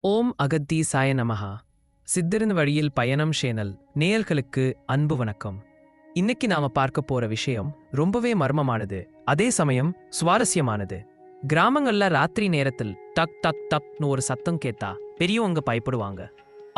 ஓம் அகத்தி சாய நமஹா. சித்தரின் வழியில் பயணம் சேனல் நேயர்களுக்கு அன்பு வணக்கம். இன்னைக்கு நாம பார்க்க போற விஷயம் ரொம்பவே மர்மமானது, அதே சமயம் சுவாரஸ்யமானது. கிராமங்கள்ல ராத்திரி நேரத்தில் டக் டக் டக்னு ஒரு சத்தம் கேட்டா பெரியவங்க பயப்படுவாங்க.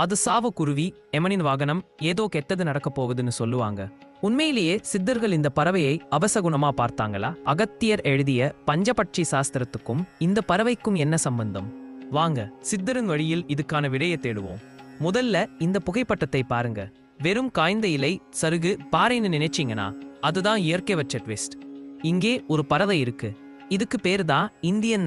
அது சாவ குருவி, எமனின் வாகனம், ஏதோ கெட்டது நடக்க போகுதுன்னு சொல்லுவாங்க. உண்மையிலேயே சித்தர்கள் இந்த பறவையை அபசகுணமா பார்த்தாங்களா? அகத்தியர் எழுதிய பஞ்சபட்சி சாஸ்திரத்துக்கும் இந்த பறவைக்கும் என்ன சம்பந்தம்? வாங்க சித்தரின் வழியில் இதுக்கான விடையை தேடுவோம். முதல்ல இந்த புகைப்பட்டத்தை பாருங்க. வெறும் காய்ந்த இலை, சருகு, பாறைன்னு நினைச்சீங்கன்னா அதுதான் இயற்கை வச்ச ட்விஸ்ட். இங்கே ஒரு பறவை இருக்கு. இதுக்கு பேரு தான் இந்தியன்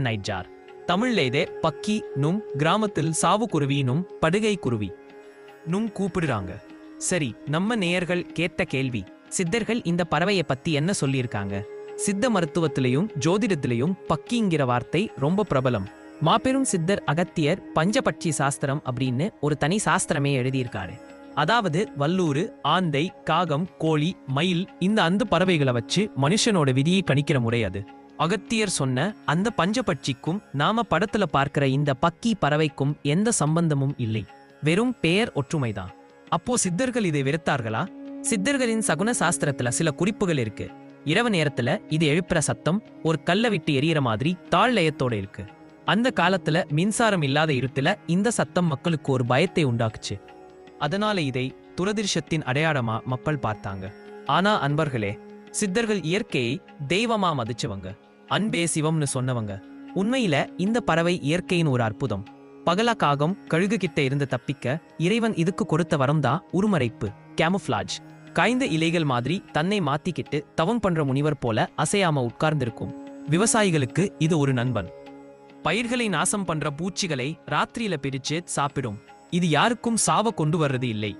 நைட்ஜார். தமிழ்ல இதே பக்கி நும், கிராமத்தில் சாவு குருவினும் படுகை குருவி நும் கூப்பிடுறாங்க. சரி, நம்ம நேயர்கள் கேட்ட கேள்வி, சித்தர்கள் இந்த பறவையை பத்தி என்ன சொல்லியிருக்காங்க? சித்த மருத்துவத்திலையும் ஜோதிடத்திலையும் பக்கிங்கிற வார்த்தை ரொம்ப பிரபலம். மாபெரும் சித்தர் அகத்தியர் பஞ்சபட்சி சாஸ்திரம் அப்படின்னு ஒரு தனி சாஸ்திரமே எழுதியிருக்காரு. அதாவது வல்லூரு, ஆந்தை, காகம், கோழி, மயில், இந்த அந்த பறவைகளை வச்சு மனுஷனோட விதியை கணிக்கிற முறை அது. அகத்தியர் சொன்ன அந்த பஞ்சபட்சிக்கும் நாம படத்துல பார்க்கிற இந்த பக்கி பறவைக்கும் எந்த சம்பந்தமும் இல்லை, வெறும் பெயர் ஒற்றுமைதான். அப்போ சித்தர்கள் இதை வெறுத்தார்களா? சித்தர்களின் சகுன சாஸ்திரத்துல சில குறிப்புகள் இருக்கு. இரவு நேரத்துல இது எழுப்புற சத்தம் ஒரு கல்ல விட்டு எரியற மாதிரி தாழ் லயத்தோட இருக்கு. அந்த காலத்துல மின்சாரம் இல்லாத இருட்டுல இந்த சத்தம் மக்களுக்கு ஒரு பயத்தை உண்டாக்குச்சு. அதனால இதை துரதிர்ஷத்தின் அடையாளமா மக்கள் பார்த்தாங்க. ஆனா அன்பர்களே, சித்தர்கள் இயற்கையை தெய்வமா மதிச்சவங்க, அன்பே சிவம்னு சொன்னவங்க. உண்மையில இந்த பறவை இயற்கையின் ஒரு அற்புதம். பகலா காகம் கழுகு கிட்ட இருந்து தப்பிக்க இறைவன் இதுக்கு கொடுத்த வரம்தா உருமறைப்பு, கேமுஃப்ளாஜ். காய்ந்த இலைகள் மாதிரி தன்னை மாத்திக்கிட்டு தவம் பண்ற முனிவர் போல அசையாம உட்கார்ந்திருக்கும். விவசாயிகளுக்கு இது ஒரு நண்பன். பயிர்களை நாசம் பண்ற பூச்சிகளை ராத்திரியில பிரிச்சு சாப்பிடும். இது யாருக்கும் சாவ கொண்டு வர்றது இல்லை.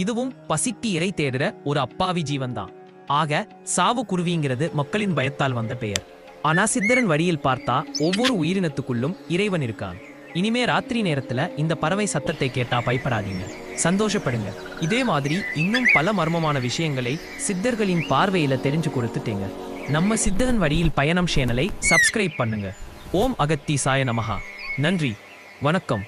இதுவும் பசிக்கு இறை தேடுற ஒரு அப்பாவி ஜீவன்தான். ஆக சாவு குருவிங்கிறது மக்களின் பயத்தால் வந்த பெயர். ஆனா சித்தரன் வழியில் பார்த்தா ஒவ்வொரு உயிரினத்துக்குள்ளும் இறைவன் இருக்கான். இனிமே ராத்திரி நேரத்துல இந்த பறவை சத்தத்தை கேட்டா பயப்படாதீங்க, சந்தோஷப்படுங்க. இதே மாதிரி இன்னும் பல மர்மமான விஷயங்களை சித்தர்களின் பார்வையில தெரிஞ்சு கொடுத்துட்டீங்க. நம்ம சித்தரன் வழியில் பயணம் சேனலை சப்ஸ்கிரைப் பண்ணுங்க. ஓம் அகத்தி சாய நமஹா. நன்றி, வணக்கம்.